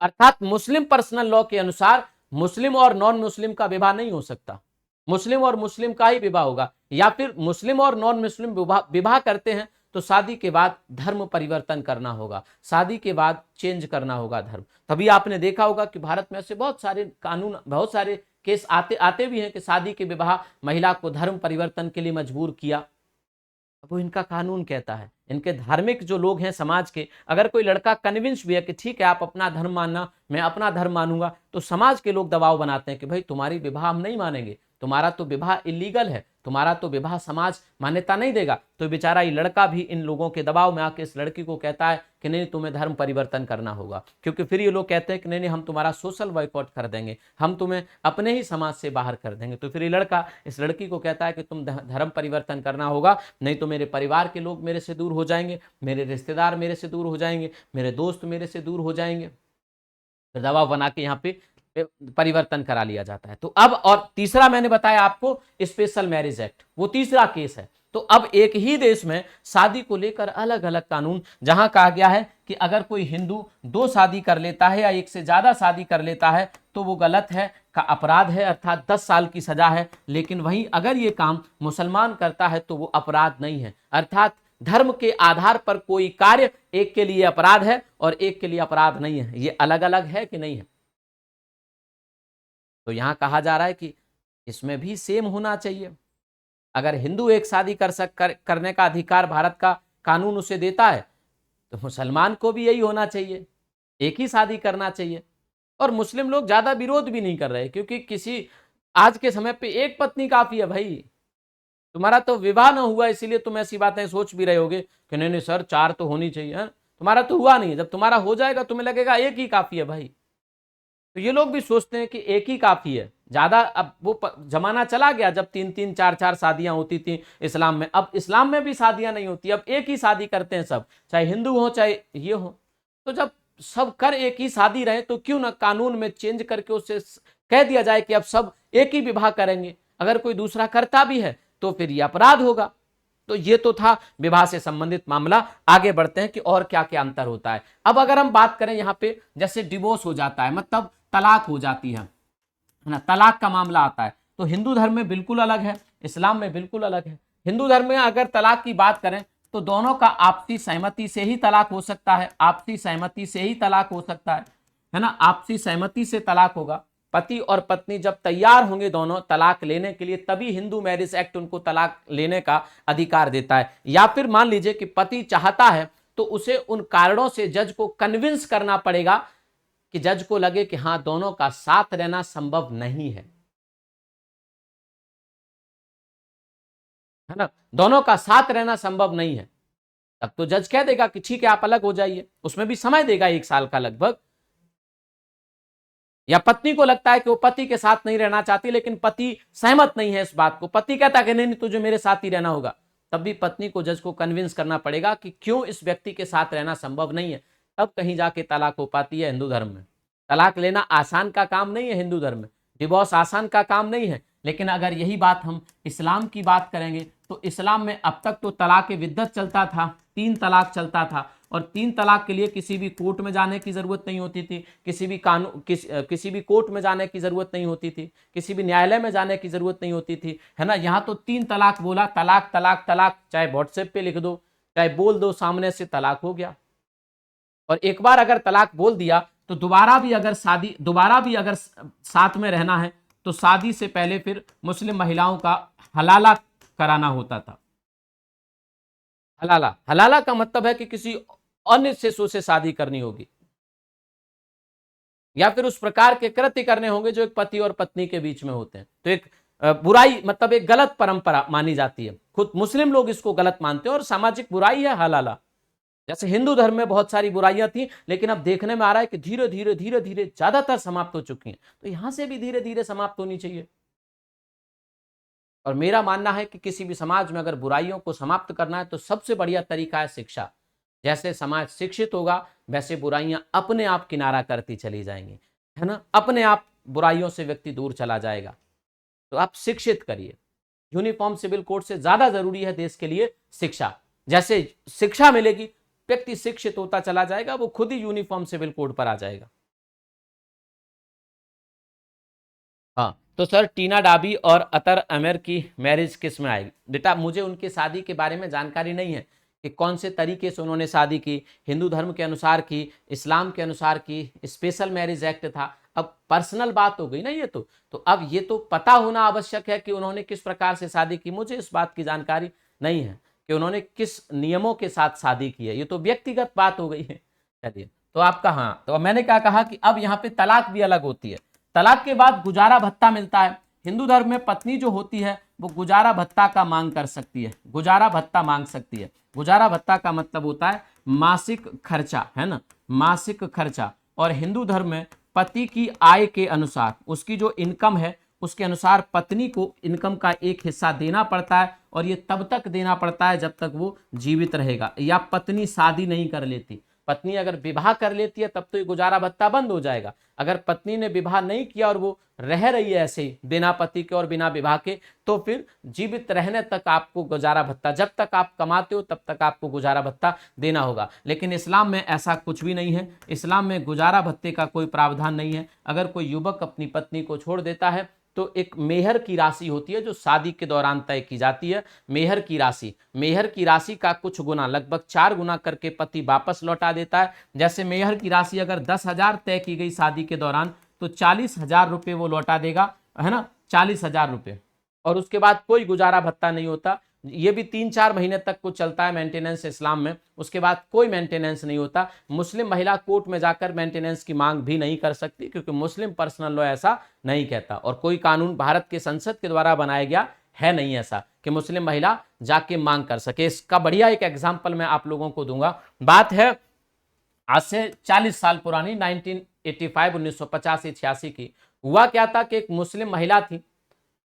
अर्थात मुस्लिम पर्सनल लॉ के अनुसार मुस्लिम और नॉन मुस्लिम का विवाह नहीं हो सकता, मुस्लिम और मुस्लिम का ही विवाह होगा। या फिर मुस्लिम और नॉन मुस्लिम विवाह करते हैं तो शादी के बाद धर्म परिवर्तन करना होगा, शादी के बाद चेंज करना होगा धर्म। तभी आपने देखा होगा कि भारत में ऐसे बहुत सारे कानून, बहुत सारे केस आते भी हैं कि शादी के विवाह महिला को धर्म परिवर्तन के लिए मजबूर किया। वो इनका कानून कहता है, इनके धार्मिक जो लोग हैं समाज के, अगर कोई लड़का कन्विंस भी है कि ठीक है आप अपना धर्म मानना, मैं अपना धर्म मानूंगा, तो समाज के लोग दबाव बनाते हैं कि भाई तुम्हारी विवाह हम नहीं मानेंगे, तुम्हारा तो विवाह इलीगल है, तुम्हारा तो विवाह समाज मान्यता नहीं देगा। तो बेचारा ये लड़का भी इन लोगों के दबाव में आके इस लड़की को कहता है कि नहीं तुम्हें धर्म परिवर्तन करना होगा, क्योंकि फिर ये लोग कहते हैं कि नहीं हम तुम्हारा सोशल बॉयकॉट कर देंगे, हम तुम्हें अपने ही समाज से बाहर कर देंगे। तो फिर ये लड़का इस लड़की को कहता है कि तुम धर्म परिवर्तन करना होगा, नहीं तो मेरे परिवार के लोग मेरे से दूर हो जाएंगे, मेरे रिश्तेदार मेरे से दूर हो जाएंगे, मेरे दोस्त मेरे से दूर हो जाएंगे। दबाव बना के यहाँ पे परिवर्तन करा लिया जाता है। तो अब, और तीसरा मैंने बताया आपको स्पेशल मैरिज एक्ट, वो तीसरा केस है। तो अब एक ही देश में शादी को लेकर अलग अलग कानून, जहां कहा गया है कि अगर कोई हिंदू 2 शादी कर लेता है या एक से ज्यादा शादी कर लेता है तो वो गलत है, का अपराध है, अर्थात 10 साल की सजा है। लेकिन वहीं अगर ये काम मुसलमान करता है तो वो अपराध नहीं है। अर्थात धर्म के आधार पर कोई कार्य एक के लिए अपराध है और एक के लिए अपराध नहीं है। ये अलग अलग है कि नहीं है? तो यहाँ कहा जा रहा है कि इसमें भी सेम होना चाहिए। अगर हिंदू एक शादी करने का अधिकार भारत का कानून उसे देता है, तो मुसलमान को भी यही होना चाहिए, एक ही शादी करना चाहिए। और मुस्लिम लोग ज्यादा विरोध भी नहीं कर रहे, क्योंकि किसी आज के समय पे एक पत्नी काफी है भाई। तुम्हारा तो विवाह ना हुआ, इसीलिए तुम ऐसी बातें सोच भी रहे होगे कि नहीं नहीं सर 4 तो होनी चाहिए। तुम्हारा तो हुआ नहीं, जब तुम्हारा हो जाएगा तुम्हें लगेगा एक ही काफी है भाई। तो ये लोग भी सोचते हैं कि एक ही काफी है ज्यादा। अब वो जमाना चला गया जब 3-3 4-4 शादियां होती थी इस्लाम में। अब इस्लाम में भी शादियां नहीं होती, अब एक ही शादी करते हैं सब, चाहे हिंदू हो चाहे ये हो। तो जब सब कर एक ही शादी रहे, तो क्यों ना कानून में चेंज करके उससे कह दिया जाए कि अब सब एक ही विवाह करेंगे। अगर कोई दूसरा करता भी है तो फिर ये अपराध होगा। तो ये तो था विवाह से संबंधित मामला। आगे बढ़ते हैं कि और क्या क्या अंतर होता है। अब अगर हम बात करें यहाँ पे, जैसे डिवोर्स हो जाता है, मतलब तलाक हो जाती है ना, तलाक का मामला आता है, तो हिंदू धर्म में बिल्कुल अलग है, इस्लाम में बिल्कुल अलग है। हिंदू धर्म में अगर तलाक की बात करें तो दोनों का आपसी सहमति से ही तलाक हो सकता है, आपसी सहमति से ही तलाक हो सकता है ना, आपसी सहमति से तलाक होगा। पति और पत्नी जब तैयार होंगे दोनों तलाक लेने के लिए, तभी हिंदू मैरिज एक्ट उनको तलाक लेने का अधिकार देता है। या फिर मान लीजिए कि पति चाहता है, तो उसे उन कारणों से जज को कन्विंस करना पड़ेगा कि जज को लगे कि हाँ दोनों का साथ रहना संभव नहीं है ना, दोनों का साथ रहना संभव नहीं है, तब तो जज कह देगा कि ठीक है आप अलग हो जाइए। उसमें भी समय देगा 1 साल का लगभग। या पत्नी को लगता है कि वो पति के साथ नहीं रहना चाहती, लेकिन पति सहमत नहीं है इस बात को, पति कहता है कि नहीं नहीं तुझे मेरे साथ ही रहना होगा, तब भी पत्नी को जज को कन्विंस करना पड़ेगा कि क्यों इस व्यक्ति के साथ रहना संभव नहीं है, तब कहीं जाके तलाक हो पाती है हिंदू धर्म में। तलाक लेना आसान का काम नहीं है हिंदू धर्म में, डिवोर्स आसान का काम नहीं है। लेकिन अगर यही बात हम इस्लाम की बात करेंगे, तो इस्लाम में अब तक तो तलाक विद्दत चलता था, 3 तलाक चलता था, और 3 तलाक के लिए किसी भी कोर्ट में जाने की जरूरत नहीं होती थी, किसी भी कोर्ट में जाने की जरूरत नहीं होती थी, किसी भी न्यायालय में जाने की जरूरत नहीं होती थी, है ना। यहाँ तो 3 तलाक बोला, तलाक तलाक तलाक, चाहे व्हाट्सएप पे लिख दो चाहे बोल दो सामने से, तलाक हो गया। और एक बार अगर तलाक बोल दिया तो दोबारा भी अगर साथ में रहना है, तो शादी से पहले फिर मुस्लिम महिलाओं का हलाला कराना होता था। हलाला, हलाला का मतलब है कि किसी अन्य शिशु से शादी करनी होगी, या फिर उस प्रकार के कृत्य करने होंगे जो एक पति और पत्नी के बीच में होते हैं। तो एक बुराई, मतलब एक गलत परंपरा मानी जाती है, खुद मुस्लिम लोग इसको गलत मानते हैं और सामाजिक बुराई है हलाला। जैसे हिंदू धर्म में बहुत सारी बुराइयां थी, लेकिन अब देखने में आ रहा है कि धीरे धीरे धीरे धीरे ज्यादातर समाप्त हो चुकी हैं, तो यहां से भी धीरे धीरे समाप्त होनी चाहिए। और मेरा मानना है कि किसी भी समाज में अगर बुराइयों को समाप्त करना है, तो सबसे बढ़िया तरीका है शिक्षा। जैसे समाज शिक्षित होगा, वैसे बुराइयां अपने आप किनारा करती चली जाएंगी, है ना, अपने आप बुराइयों से व्यक्ति दूर चला जाएगा। तो आप शिक्षित करिए। यूनिफॉर्म सिविल कोड से ज्यादा जरूरी है देश के लिए शिक्षा। जैसे शिक्षा मिलेगी, व्यक्ति शिक्षित होता चला जाएगा, वो खुद ही यूनिफॉर्म सिविल कोड पर आ जाएगा। हाँ, तो सर टीना डाबी और अतर अमेर की मैरिज किस में आएगी? बेटा मुझे उनकी शादी के बारे में जानकारी नहीं है कि कौन से तरीके से उन्होंने शादी की, हिंदू धर्म के अनुसार की, इस्लाम के अनुसार की, स्पेशल मैरिज एक्ट था। अब पर्सनल बात हो गई ना ये तो अब ये तो पता होना आवश्यक है कि उन्होंने किस प्रकार से शादी की। मुझे इस बात की जानकारी नहीं है कि उन्होंने किस नियमों के साथ शादी की है, ये तो व्यक्तिगत बात हो गई है। चलिए, तो आपका, हाँ, तो मैंने क्या कहा कि अब यहाँ पे तलाक भी अलग होती है। तलाक के बाद गुजारा भत्ता मिलता है। हिंदू धर्म में पत्नी जो होती है वो गुजारा भत्ता का मांग कर सकती है, गुजारा भत्ता मांग सकती है। गुजारा भत्ता का मतलब होता है मासिक खर्चा, है ना, मासिक खर्चा। और हिंदू धर्म में पति की आय के अनुसार, उसकी जो इनकम है उसके अनुसार पत्नी को इनकम का एक हिस्सा देना पड़ता है, और ये तब तक देना पड़ता है जब तक वो जीवित रहेगा, या पत्नी शादी नहीं कर लेती। पत्नी अगर विवाह कर लेती है तब तो ये गुजारा भत्ता बंद हो जाएगा। अगर पत्नी ने विवाह नहीं किया और वो रह रही है ऐसे ही बिना पति के और बिना विवाह के, तो फिर जीवित रहने तक आपको गुजारा भत्ता, जब तक आप कमाते हो तब तक आपको गुजारा भत्ता देना होगा। लेकिन इस्लाम में ऐसा कुछ भी नहीं है। इस्लाम में गुजारा भत्ते का कोई प्रावधान नहीं है। अगर कोई युवक अपनी पत्नी को छोड़ देता है तो एक मेहर की राशि होती है जो शादी के दौरान तय की जाती है। मेहर की राशि का कुछ गुना, लगभग 4 गुना करके पति वापस लौटा देता है। जैसे मेहर की राशि अगर 10,000 तय की गई शादी के दौरान, तो 40,000 रुपये वो लौटा देगा, है ना, 40,000 रुपये। और उसके बाद कोई गुजारा भत्ता नहीं होता। ये भी 3-4 महीने तक को चलता है मेंटेनेंस इस्लाम में, उसके बाद कोई मेंटेनेंस नहीं होता। मुस्लिम महिला कोर्ट में जाकर मेंटेनेंस की मांग भी नहीं कर सकती, क्योंकि मुस्लिम पर्सनल लॉ ऐसा नहीं कहता, और कोई कानून भारत के संसद के द्वारा बनाया गया है नहीं ऐसा कि मुस्लिम महिला जाके मांग कर सके। इसका बढ़िया एक एग्जाम्पल मैं आप लोगों को दूंगा। बात है आज से 40 साल पुरानी, 1985 1985-86 की। हुआ क्या था कि एक मुस्लिम महिला थी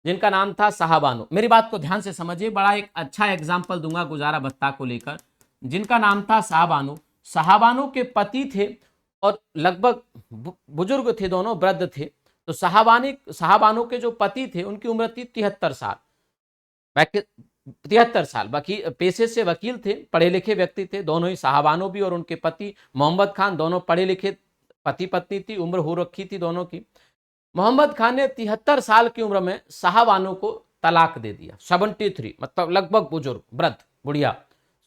जिनका नाम था साहबानो। मेरी बात को ध्यान से समझिए, बड़ा एक अच्छा एग्जाम्पल दूंगा गुजारा भत्ता को लेकर। जिनका नाम था साहबानो। साहबानो के पति थे और लगभग बुजुर्ग थे, दोनों वृद्ध थे। तो साहबानो के जो पति थे उनकी उम्र थी 73 साल। 73 साल, वकील पेशे से वकील थे, पढ़े लिखे व्यक्ति थे दोनों ही, साहबानो भी और उनके पति मोहम्मद खान, दोनों पढ़े लिखे पति पत्नी थी, उम्र हो रखी थी दोनों की। मोहम्मद खान ने 73 साल की उम्र में साहबानो को तलाक दे दिया। 73 मतलब लगभग बुजुर्ग, वृद्ध, बुढ़िया,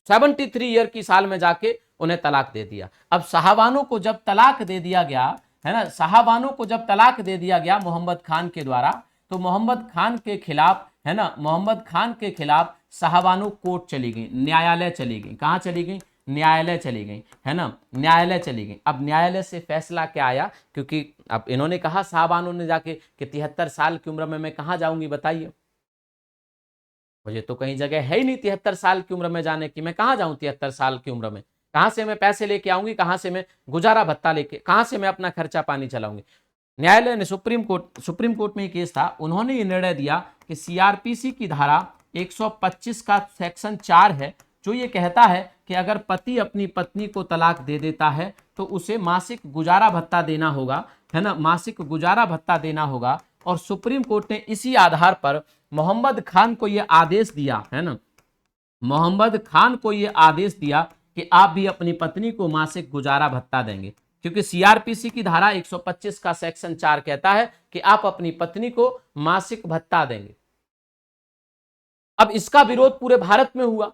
73 ईयर की साल में जाके उन्हें तलाक दे दिया। अब साहबानो को जब तलाक दे दिया गया, है ना, साहबानो को जब तलाक दे दिया गया मोहम्मद खान के द्वारा, तो मोहम्मद खान के खिलाफ, है ना, मोहम्मद खान के खिलाफ साहबानो कोर्ट चली गई, न्यायालय चली गई। कहाँ चली गई? न्यायालय चली गई, है ना, न्यायालय चली गई। अब न्यायालय से फैसला क्या आया? क्योंकि अब इन्होंने कहा, साहबानो ने जाके कि 73 साल की उम्र में मैं कहाँ जाऊंगी बताइए, मुझे तो कहीं जगह है ही नहीं 73 साल की उम्र में जाने की, मैं कहाँ जाऊं 73 साल की उम्र में, कहाँ से मैं पैसे लेके आऊंगी, कहाँ से मैं गुजारा भत्ता लेके, कहाँ से मैं अपना खर्चा पानी चलाऊंगी। न्यायालय ने, सुप्रीम कोर्ट में केस था, उन्होंने ये निर्णय दिया कि सीआरपीसी की धारा 125 का सेक्शन 4 है, जो ये कहता है कि अगर पति अपनी पत्नी को तलाक दे देता है तो उसे मासिक गुजारा भत्ता देना होगा, है ना, मासिक गुजारा भत्ता देना होगा। और सुप्रीम कोर्ट ने इसी आधार पर मोहम्मद खान को यह आदेश दिया, है ना, मोहम्मद खान को यह आदेश दिया कि आप भी अपनी पत्नी को मासिक गुजारा भत्ता देंगे, क्योंकि सीआरपीसी की धारा 125 का सेक्शन 4 कहता है कि आप अपनी पत्नी को मासिक भत्ता देंगे। अब इसका विरोध पूरे भारत में हुआ।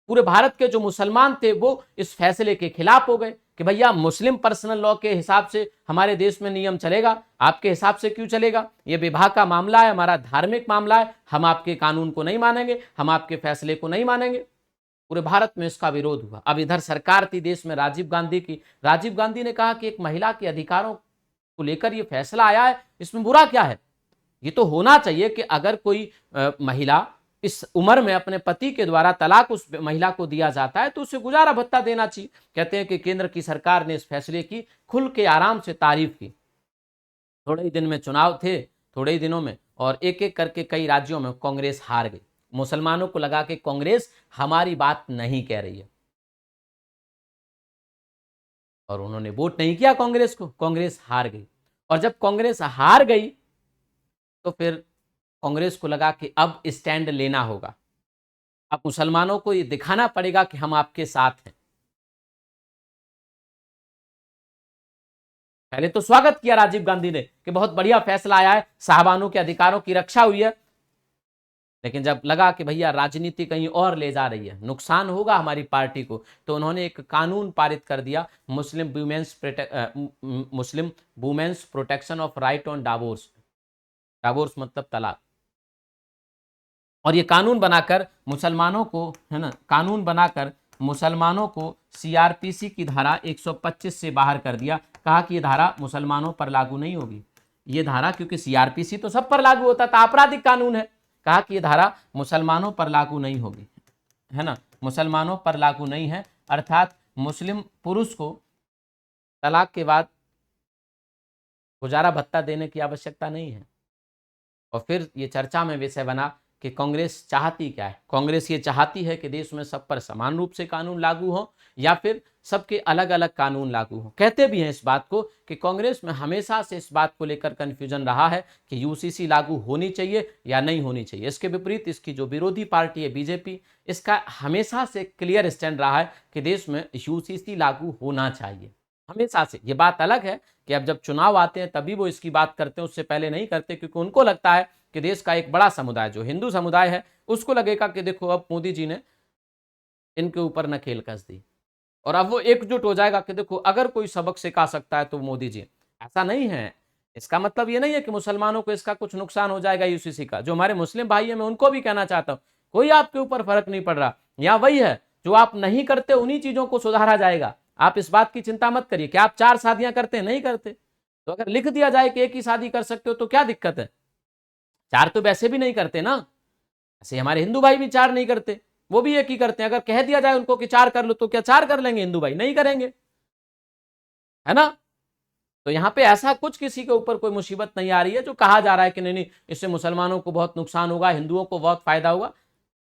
पूरे भारत के जो मुसलमान थे वो इस फैसले के खिलाफ हो गए कि भैया मुस्लिम पर्सनल लॉ के हिसाब से हमारे देश में नियम चलेगा, आपके हिसाब से क्यों चलेगा? ये विवाह का मामला है, हमारा धार्मिक मामला है, हम आपके कानून को नहीं मानेंगे, हम आपके फैसले को नहीं मानेंगे। पूरे भारत में इसका विरोध हुआ। अब इधर सरकार थी देश में राजीव गांधी की। राजीव गांधी ने कहा कि एक महिला के अधिकारों को लेकर ये फैसला आया है, इसमें बुरा क्या है? ये तो होना चाहिए कि अगर कोई महिला इस उम्र में अपने पति के द्वारा तलाक उस महिला को दिया जाता है तो उसे गुजारा भत्ता देना चाहिए। कहते हैं कि केंद्र की सरकार ने इस फैसले की खुल के आराम से तारीफ की। थोड़े ही दिन में चुनाव थे, थोड़े ही दिनों में, और एक एक करके कई राज्यों में कांग्रेस हार गई। मुसलमानों को लगा कि कांग्रेस हमारी बात नहीं कह रही है, और उन्होंने वोट नहीं किया कांग्रेस को, कांग्रेस हार गई। और जब कांग्रेस हार गई तो फिर कांग्रेस को लगा कि अब स्टैंड लेना होगा, अब मुसलमानों को ये दिखाना पड़ेगा कि हम आपके साथ हैं। पहले तो स्वागत किया राजीव गांधी ने कि बहुत बढ़िया फैसला आया है, साहबानों के अधिकारों की रक्षा हुई है। लेकिन जब लगा कि भैया राजनीति कहीं और ले जा रही है, नुकसान होगा हमारी पार्टी को, तो उन्होंने एक कानून पारित कर दिया, Muslim women's protection of right on divorce. Divorce मतलब तलाक। और ये कानून बनाकर मुसलमानों को, है ना, कानून बनाकर मुसलमानों को सीआरपीसी की धारा 125 से बाहर कर दिया। कहा कि ये धारा मुसलमानों पर लागू नहीं होगी, ये धारा, क्योंकि सीआरपीसी तो सब पर लागू होता था, आपराधिक कानून है। कहा कि ये धारा मुसलमानों पर लागू नहीं होगी, है ना, मुसलमानों पर लागू नहीं है, अर्थात मुस्लिम पुरुष को तलाक के बाद गुजारा भत्ता देने की आवश्यकता नहीं है। और फिर ये चर्चा में विषय बना कि कांग्रेस चाहती क्या है। कांग्रेस ये चाहती है कि देश में सब पर समान रूप से कानून लागू हो, या फिर सबके अलग अलग कानून लागू हो। कहते भी हैं इस बात को कि कांग्रेस में हमेशा से इस बात को लेकर कंफ्यूजन रहा है कि यूसीसी लागू होनी चाहिए या नहीं होनी चाहिए। इसके विपरीत इसकी जो विरोधी पार्टी है बीजेपी, इसका हमेशा से क्लियर स्टैंड रहा है कि देश में यूसीसी लागू होना चाहिए, हमेशा से। ये बात अलग है कि अब जब चुनाव आते हैं तभी वो इसकी बात करते हैं, उससे पहले नहीं करते, क्योंकि उनको लगता है कि देश का एक बड़ा समुदाय जो हिंदू समुदाय है उसको लगेगा कि देखो अब मोदी जी ने इनके ऊपर नकेल कस दी, और अब वो एकजुट हो जाएगा कि देखो अगर कोई सबक सिखा सकता है तो मोदी जी। ऐसा नहीं है, इसका मतलब ये नहीं है कि मुसलमानों को इसका कुछ नुकसान हो जाएगा यूसीसी का। जो हमारे मुस्लिम भाई हैं, मैं उनको भी कहना चाहता हूं, कोई आपके ऊपर फर्क नहीं पड़ रहा। या वही है, जो आप नहीं करते उन्हीं चीजों को सुधारा जाएगा। आप इस बात की चिंता मत करिए कि आप 4 शादियां करते नहीं करते, तो अगर लिख दिया जाए कि एक ही शादी कर सकते हो तो क्या दिक्कत है। 4 तो वैसे भी नहीं करते ना, ऐसे हमारे हिंदू भाई भी 4 नहीं करते, वो भी एक ही करते हैं। अगर कह दिया जाए उनको कि 4 कर लो, तो क्या 4 कर लेंगे हिंदू भाई? नहीं करेंगे, है ना। तो यहां पे ऐसा कुछ किसी के ऊपर कोई मुसीबत नहीं आ रही है जो कहा जा रहा है कि नहीं नहीं इससे मुसलमानों को बहुत नुकसान होगा, हिंदुओं को बहुत फायदा होगा।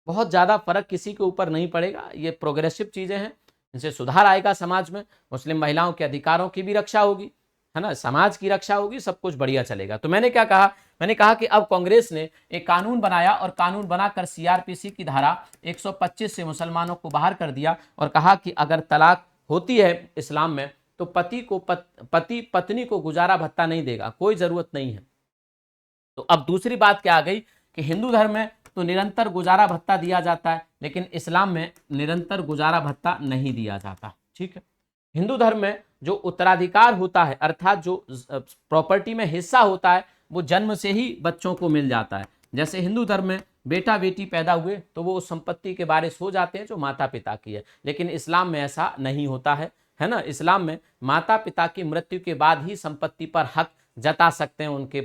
बहुत ज्यादा फर्क किसी के ऊपर नहीं पड़ेगा। ये प्रोग्रेसिव चीजें हैं, इनसे सुधार आएगा समाज में, मुस्लिम महिलाओं के अधिकारों की भी रक्षा होगी, है ना, समाज की रक्षा होगी, सब कुछ बढ़िया चलेगा। तो मैंने क्या कहा, मैंने कहा कि अब कांग्रेस ने एक कानून बनाया और कानून बनाकर सीआरपीसी की धारा 125 से मुसलमानों को बाहर कर दिया और कहा कि अगर तलाक होती है इस्लाम में तो पति पत्नी को गुजारा भत्ता नहीं देगा, कोई जरूरत नहीं है। तो अब दूसरी बात क्या आ गई कि हिंदू धर्म में तो निरंतर गुजारा भत्ता दिया जाता है, लेकिन इस्लाम में निरंतर गुजारा भत्ता नहीं दिया जाता। ठीक है, हिंदू धर्म में जो उत्तराधिकार होता है, अर्थात जो प्रॉपर्टी में हिस्सा होता है, वो जन्म से ही बच्चों को मिल जाता है। जैसे हिंदू धर्म में बेटा बेटी पैदा हुए तो वो उस संपत्ति के वारिस हो जाते हैं जो माता पिता की है, लेकिन इस्लाम में ऐसा नहीं होता है ना। इस्लाम में माता पिता की मृत्यु के बाद ही संपत्ति पर हक जता सकते हैं उनके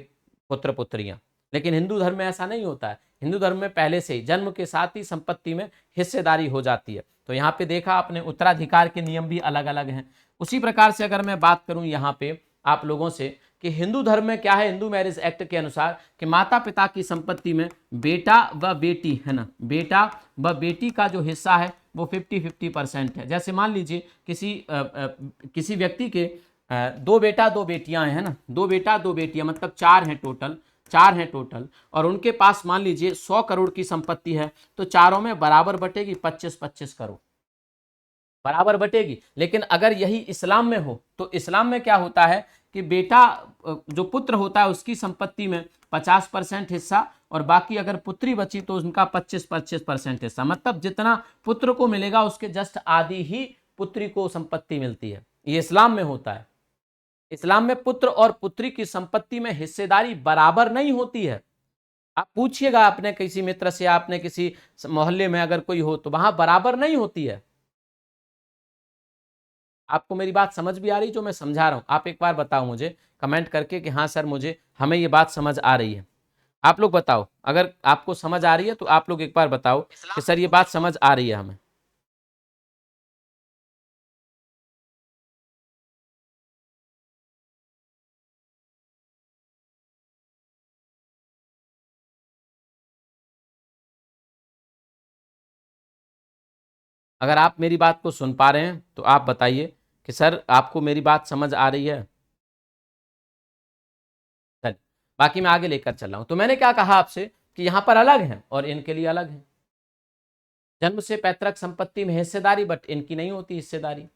पुत्र पुत्रियां, लेकिन हिंदू धर्म में ऐसा नहीं होता है। हिंदू धर्म में पहले से ही जन्म के साथ ही संपत्ति में हिस्सेदारी हो जाती है। तो यहाँ पे देखा आपने, उत्तराधिकार के नियम भी अलग अलग हैं। उसी प्रकार से अगर मैं बात करूं यहाँ पे आप लोगों से कि हिंदू धर्म में क्या है, हिंदू मैरिज एक्ट के अनुसार कि माता पिता की संपत्ति में बेटा व बेटी, है ना, बेटा व बेटी का जो हिस्सा है वो 50-50% है। जैसे मान लीजिए किसी व्यक्ति के 2 बेटा 2 बेटियां हैं, है ना, 2 बेटा 2 बेटियां, मतलब 4 हैं टोटल, और उनके पास मान लीजिए 100 करोड़ की संपत्ति है, तो चारों में बराबर बटेगी, 25-25 करोड़ बराबर बटेगी। लेकिन अगर यही इस्लाम में हो तो इस्लाम में क्या होता है कि बेटा जो पुत्र होता है उसकी संपत्ति में 50% हिस्सा, और बाकी अगर पुत्री बची तो उनका 25% हिस्सा, मतलब जितना पुत्र को मिलेगा उसके जस्ट आधी ही पुत्री को संपत्ति मिलती है। ये इस्लाम में होता है। इस्लाम में पुत्र और पुत्री की संपत्ति में हिस्सेदारी बराबर नहीं होती है। आप पूछिएगा अपने किसी मित्र से, आपने किसी मोहल्ले में अगर कोई हो तो वहां बराबर नहीं होती है। आपको मेरी बात समझ भी आ रही जो मैं समझा रहा हूं? आप एक बार बताओ मुझे कमेंट करके कि हाँ सर हमें ये बात समझ आ रही है। आप लोग बताओ, अगर आपको समझ आ रही है तो आप लोग एक बार बताओ कि सर ये बात समझ आ रही है हमें। अगर आप मेरी बात को सुन पा रहे हैं तो आप बताइए कि सर आपको मेरी बात समझ आ रही है। चलिए, बाकी मैं आगे लेकर चल रहा हूं। तो मैंने क्या कहा आपसे कि यहां पर अलग है और इनके लिए अलग है। जन्म से पैतृक संपत्ति में हिस्सेदारी, बट इनकी नहीं होती हिस्सेदारी।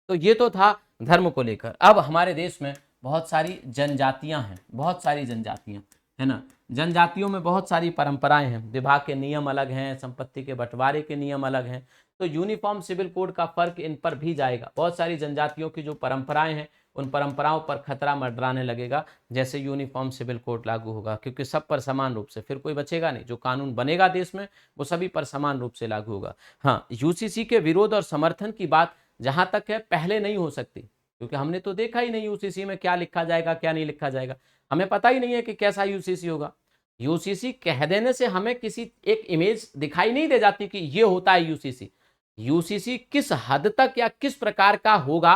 तो ये तो था धर्म को लेकर। अब हमारे देश में बहुत सारी जनजातियां हैं, बहुत सारी जनजातियां, है ना। जनजातियों में बहुत सारी परंपराएं हैं, विवाह के नियम अलग हैं, संपत्ति के बंटवारे के नियम अलग हैं। तो यूनिफॉर्म सिविल कोड का फर्क इन पर भी जाएगा। बहुत सारी जनजातियों की जो परंपराएं हैं उन परंपराओं पर खतरा मंडराने लगेगा जैसे यूनिफॉर्म सिविल कोड लागू होगा, क्योंकि सब पर समान रूप से, फिर कोई बचेगा नहीं। जो कानून बनेगा देश में वो सभी पर समान रूप से लागू होगा। हाँ, यूसीसी के विरोध और समर्थन की बात जहां तक है पहले नहीं हो सकती, क्योंकि हमने तो देखा ही नहीं यूसीसी में क्या लिखा जाएगा क्या नहीं लिखा जाएगा। हमें पता ही नहीं है कि कैसा यूसीसी होगा। यूसीसी कह देने से हमें किसी एक इमेज दिखाई नहीं दे जाती कि ये होता है यूसीसी। यूसीसी किस हद तक या किस प्रकार का होगा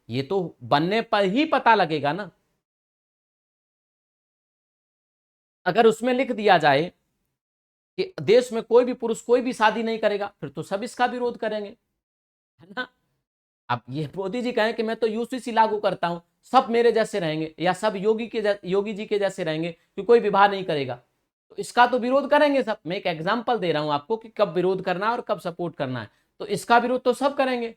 ये तो बनने पर ही पता लगेगा ना। अगर उसमें लिख दिया जाए कि देश में कोई भी पुरुष कोई भी शादी नहीं करेगा, फिर तो सब इसका विरोध करेंगे, है ना। अब ये मोदी जी कहें कि मैं तो यूसीसी लागू करता हूं, सब मेरे जैसे रहेंगे या सब योगी जी के जैसे रहेंगे कि कोई विवाह नहीं करेगा, तो इसका तो विरोध करेंगे सब। मैं एक एग्जांपल दे रहा हूं आपको कि कब विरोध करना है और कब सपोर्ट करना है। तो इसका विरोध तो सब करेंगे।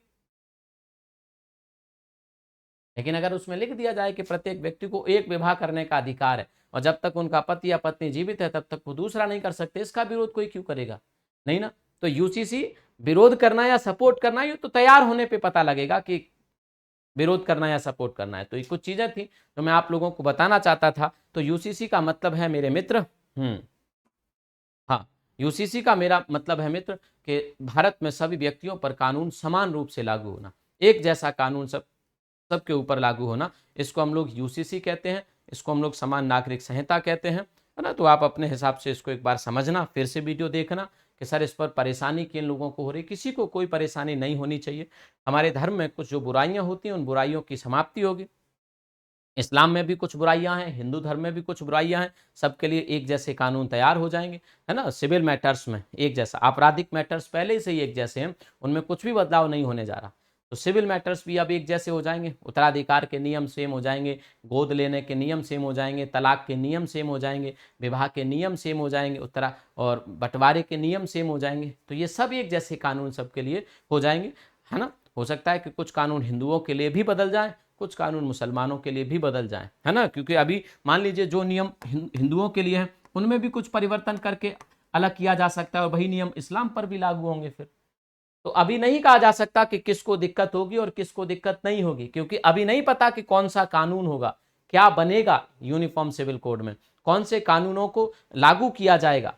लेकिन अगर उसमें लिख दिया जाए कि प्रत्येक व्यक्ति को एक विवाह करने का अधिकार है और जब तक उनका पति या पत्नी जीवित है तब तक वो दूसरा नहीं कर सकते, इसका विरोध कोई क्यों करेगा? नहीं ना। तो यूसीसी विरोध करना या सपोर्ट करना ये तो तैयार होने पे पता लगेगा कि विरोध करना है या सपोर्ट करना है। तो ये कुछ चीजें थी जो मैं आप लोगों को बताना चाहता था। तो यूसीसी का मतलब है मेरे मित्र, हाँ, यूसीसी का मेरा मतलब है मित्र कि भारत में सभी व्यक्तियों पर कानून समान रूप से लागू होना, एक जैसा कानून सबके ऊपर लागू होना, इसको हम लोग यूसीसी कहते हैं, इसको हम लोग समान नागरिक संहिता कहते हैं, है ना। तो आप अपने हिसाब से इसको एक बार समझना, फिर से वीडियो देखना कि सर इस पर परेशानी किन लोगों को हो रही। किसी को कोई परेशानी नहीं होनी चाहिए। हमारे धर्म में कुछ जो बुराइयां होती हैं उन बुराइयों की समाप्ति होगी। इस्लाम में भी कुछ बुराइयां हैं, हिंदू धर्म में भी कुछ बुराइयां हैं, सबके लिए एक जैसे कानून तैयार हो जाएंगे, है ना। सिविल मैटर्स में एक जैसा, आपराधिक मैटर्स पहले से ही एक जैसे हैं, उनमें कुछ भी बदलाव नहीं होने जा रहा। तो सिविल मैटर्स भी अब एक जैसे हो जाएंगे, उत्तराधिकार के नियम सेम हो जाएंगे, गोद लेने के नियम सेम हो जाएंगे, तलाक के नियम सेम हो जाएंगे, विवाह के नियम सेम हो जाएंगे, और बंटवारे के नियम सेम हो जाएंगे। तो ये सब एक जैसे कानून सबके लिए हो जाएंगे, है ना। हो सकता है कि कुछ कानून हिंदुओं के लिए भी बदल जाए, कुछ कानून मुसलमानों के लिए भी बदल जाएं, है ना। क्योंकि अभी मान लीजिए जो नियम हिंदुओं के लिए है उनमें भी कुछ परिवर्तन करके अलग किया जा सकता है, और वही नियम इस्लाम पर भी लागू होंगे फिर। तो अभी नहीं कहा जा सकता कि किसको दिक्कत होगी और किसको दिक्कत नहीं होगी, क्योंकि अभी नहीं पता कि कौन सा कानून होगा, क्या बनेगा यूनिफॉर्म सिविल कोड में, कौन से कानूनों को लागू किया जाएगा।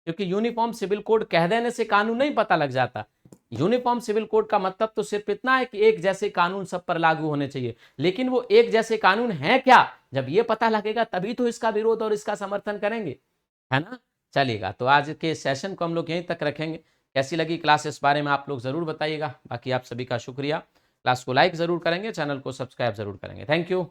क्योंकि यूनिफॉर्म सिविल कोड कह देने से कानून नहीं पता लग जाता। यूनिफॉर्म सिविल कोड का मतलब तो सिर्फ इतना है कि एक जैसे कानून सब पर लागू होने चाहिए, लेकिन वो एक जैसे कानून है क्या, जब ये पता लगेगा तभी तो इसका विरोध और इसका समर्थन करेंगे, है ना। चलिएगा, तो आज के सेशन को हम लोग यहीं तक रखेंगे। कैसी लगी क्लास इस बारे में आप लोग जरूर बताइएगा। बाकी आप सभी का शुक्रिया। क्लास को लाइक जरूर करेंगे, चैनल को सब्सक्राइब जरूर करेंगे। Thank you.